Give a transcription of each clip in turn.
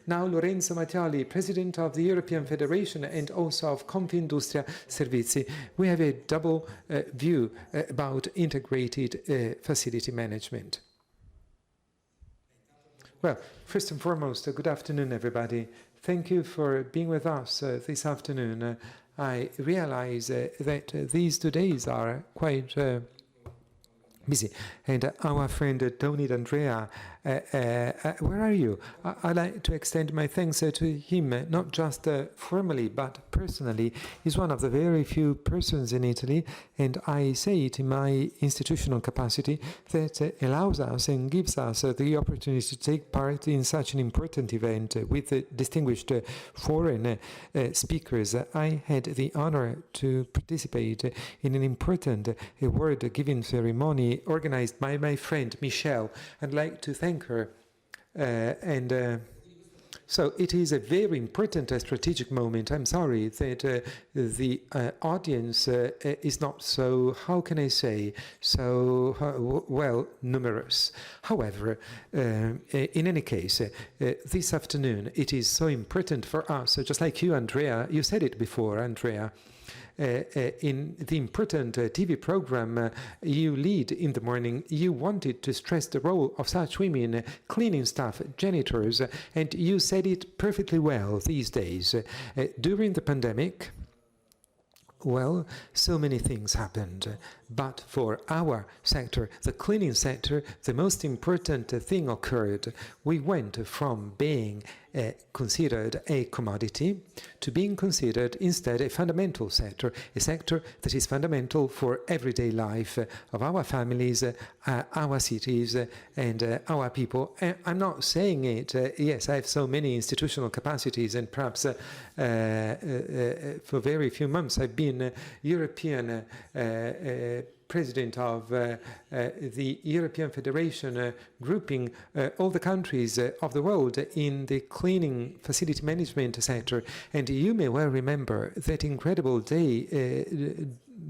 Now Lorenzo Mattioli, President of the European Federation and also of Confindustria Servizi. We have a double view about integrated facility management. Well, first and foremost, good afternoon, everybody. Thank you for being with us this afternoon. I realize that these 2 days are quite busy. And our friend Tony D'Andrea, where are you? I'd like to extend my thanks to him, not just formally, but personally. He's one of the very few persons in Italy, and I say it in my institutional capacity, that allows us and gives us the opportunity to take part in such an important event with distinguished foreign speakers. I had the honor to participate in an important award-giving ceremony organized by my friend Michelle. I'd like to thank her. So it is a very important strategic moment. I'm sorry that the audience is not so, how can I say, so, well, numerous. However, in any case, this afternoon, it is so important for us, just like you, Andrea, you said it before, Andrea, in the important TV program you lead in the morning, you wanted to stress the role of such women, cleaning staff, janitors, and you said it perfectly well these days. During the pandemic, well, so many things happened, but for our sector, the cleaning sector, the most important thing occurred. We went from being considered a commodity to being considered instead a fundamental sector, a sector that is fundamental for everyday life of our families, our cities, and our people. I'm not saying it, yes, I have so many institutional capacities, and perhaps for very few months I've been European President of the European Federation, grouping all the countries of the world in the cleaning facility management sector. And you may well remember that incredible day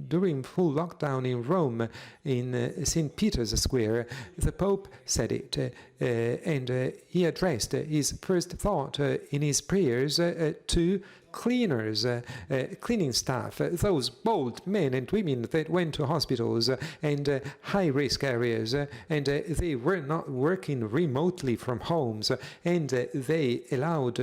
during full lockdown in Rome, in St. Peter's Square. The Pope said it, and he addressed his first thought in his prayers to cleaners, cleaning staff, those bold men and women that went to hospitals and high-risk areas, and they were not working remotely from homes, and they allowed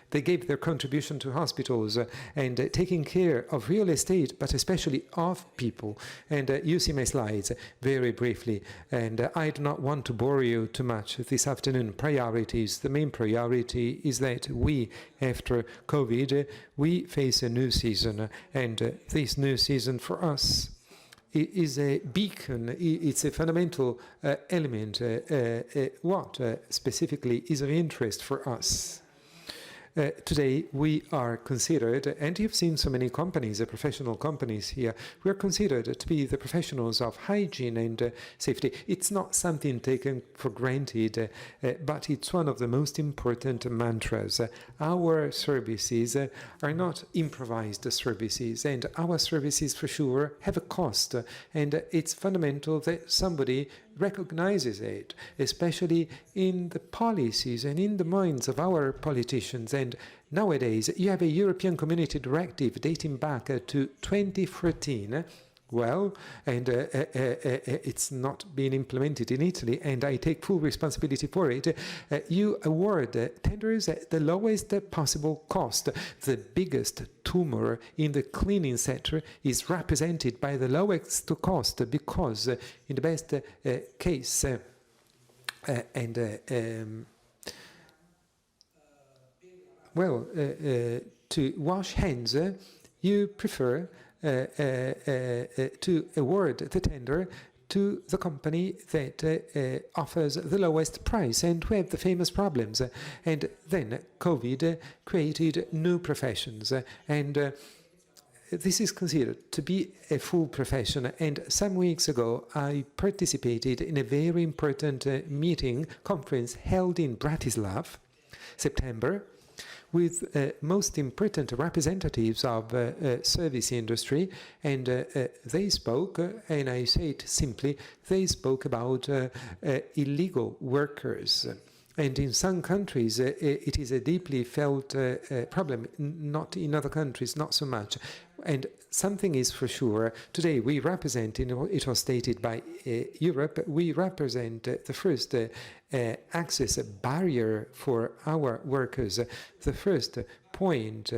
they gave their contribution to hospitals and taking care of real estate, but especially of people. And you see my slides very briefly, and I do not want to bore you too much this afternoon. Priorities. The main priority is that we, after COVID, we face a new season, and this new season for us is a beacon, it's a fundamental element. What specifically is of interest for us? Today, we are considered, and you've seen so many companies, professional companies here, we are considered to be the professionals of hygiene and safety. It's not something taken for granted, but it's one of the most important mantras. Our services are not improvised services, and our services for sure have a cost, and it's fundamental that somebody recognizes it, especially in the policies and in the minds of our politicians. And nowadays, you have a European Community Directive dating back to 2014. Well, and it's not been implemented in Italy, and I take full responsibility for it. You award tenders at the lowest possible cost. The biggest tumor in the cleaning sector is represented by the lowest cost, because in the best case, to wash hands, you prefer to award the tender to the company that offers the lowest price, and we have the famous problems. And then COVID created new professions, and this is considered to be a full profession. And some weeks ago, I participated in a very important conference held in Bratislava, September, with most important representatives of service industry, and they spoke, and I say it simply, they spoke about illegal workers. And in some countries, it is a deeply felt problem, not in other countries, not so much. And something is for sure, today we represent, it was stated by Europe, we represent the first access barrier for our workers, the first point.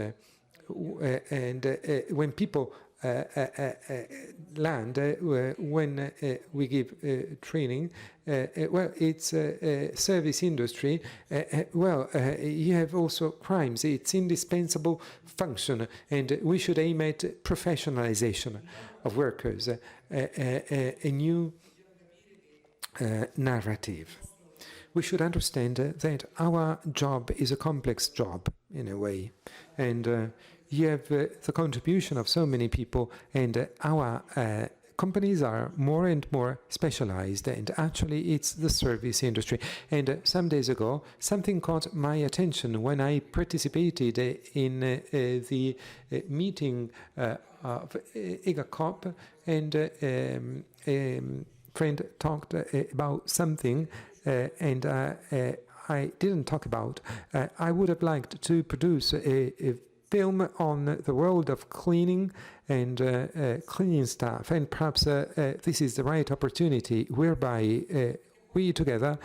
And when people land, when we give training, well, it's a service industry. Well, you have also crimes. It's indispensable function, and we should aim at professionalization of workers, a new narrative. We should understand that our job is a complex job in a way, and you have the contribution of so many people, and our companies are more and more specialized, and actually it's the service industry. And some days ago, something caught my attention when I participated in the meeting of EGACOP, and a friend talked about something, and I didn't talk about. I would have liked to produce a film on the world of cleaning and cleaning staff, and perhaps this is the right opportunity whereby we together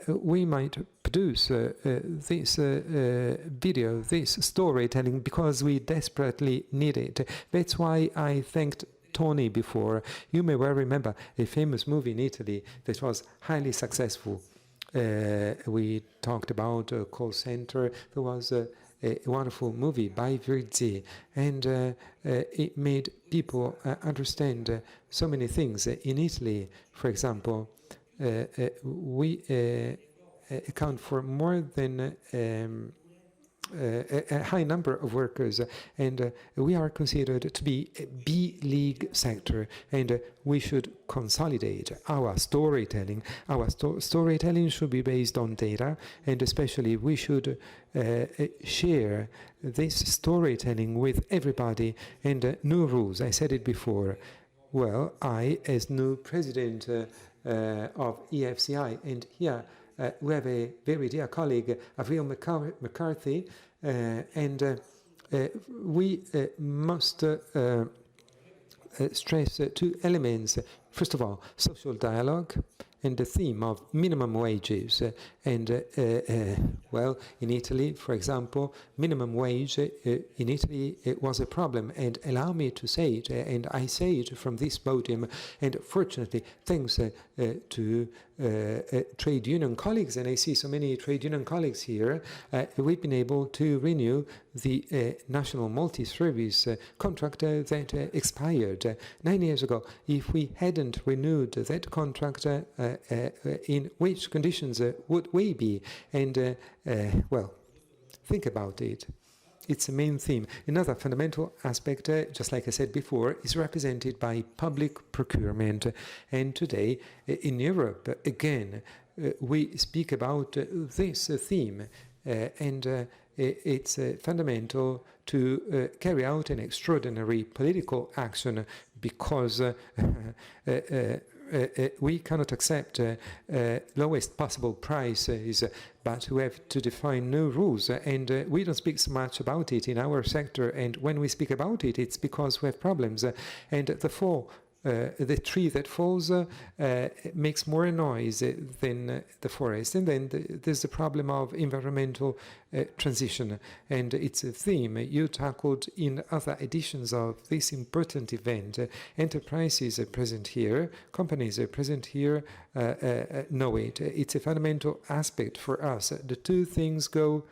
we might produce this video, this storytelling, because we desperately need it. That's why I thanked Tony before. You may well remember a famous movie in Italy that was highly successful. We talked about a call center. There was a wonderful movie by Verzi, and it made people understand so many things. In Italy, for example, we account for more than a high number of workers, and we are considered to be a B-league sector, and we should consolidate our storytelling. Our storytelling should be based on data, and especially we should share this storytelling with everybody, and new rules. I said it before. Well, I, as new president of EFCI, and here we have a very dear colleague, Avril McCarthy, and we must stress two elements. First of all, social dialogue and the theme of minimum wages. And, well, in Italy, for example, minimum wage in Italy it was a problem. And allow me to say it, and I say it from this podium, and fortunately, thanks to trade union colleagues, and I see so many trade union colleagues here, we've been able to renew the national multi-service contract that expired 9 years ago. If we hadn't renewed that contract, in which conditions would we be? And, well, think about it. It's a main theme. Another fundamental aspect, just like I said before, is represented by public procurement. And today, in Europe, again, we speak about this theme, and it's fundamental to carry out an extraordinary political action, because we cannot accept lowest possible prices, but we have to define new rules, and we don't speak so much about it in our sector, and when we speak about it, it's because we have problems, and the tree that falls makes more noise than the forest. And then there's the problem of environmental transition. And it's a theme you tackled in other editions of this important event. Enterprises are present here, companies are present here, know it. It's a fundamental aspect for us. The two things go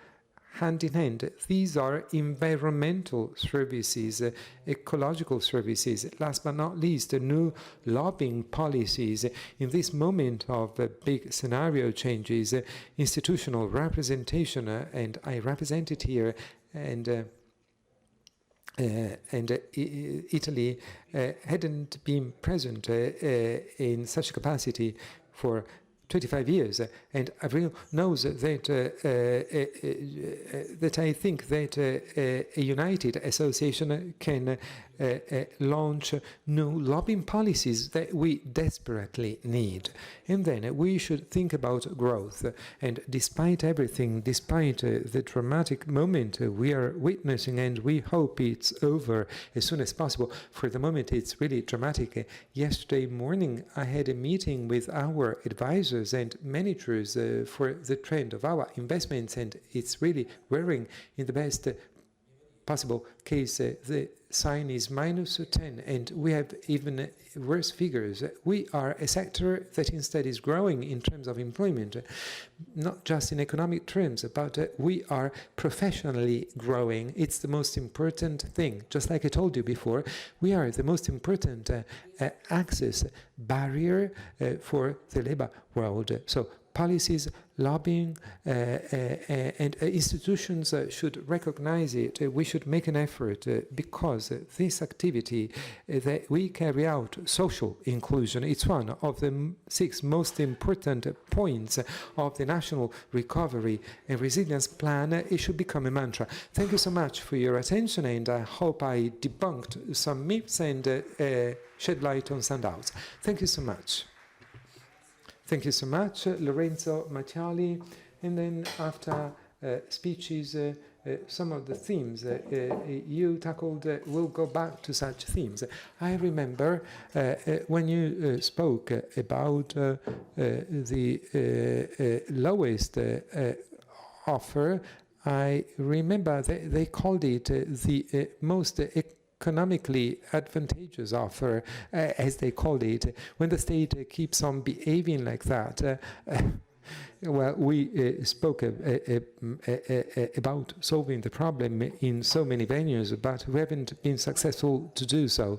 hand in hand. These are environmental services, ecological services. Last but not least, new lobbying policies. In this moment of big scenario changes, institutional representation, and I represent it here, and Italy hadn't been present in such capacity for 25 years, and Avril knows that that I think that a united association can launch new lobbying policies that we desperately need. And then we should think about growth. And despite everything, despite the dramatic moment we are witnessing, and we hope it's over as soon as possible. For the moment, it's really dramatic. Yesterday morning, I had a meeting with our advisors and managers for the trend of our investments, and it's really worrying. In the best possible case, the sign is -10, and we have even worse figures. We are a sector that instead is growing in terms of employment, not just in economic terms, but we are professionally growing. It's the most important thing. Just like I told you before, we are the most important access barrier for the labor world. So policies, lobbying, and institutions should recognize it. We should make an effort because this activity that we carry out, social inclusion, it's one of the 6 most important points of the National Recovery and Resilience Plan. It should become a mantra. Thank you so much for your attention, and I hope I debunked some myths and shed light on some doubts. Thank you so much. Thank you so much, Lorenzo, Mattioli. And then after speeches, some of the themes you tackled will go back to such themes. I remember when you spoke about the lowest offer, I remember they called it the most economically advantageous offer, as they called it. When the state keeps on behaving like that, well, we spoke about solving the problem in so many venues, but we haven't been successful to do so.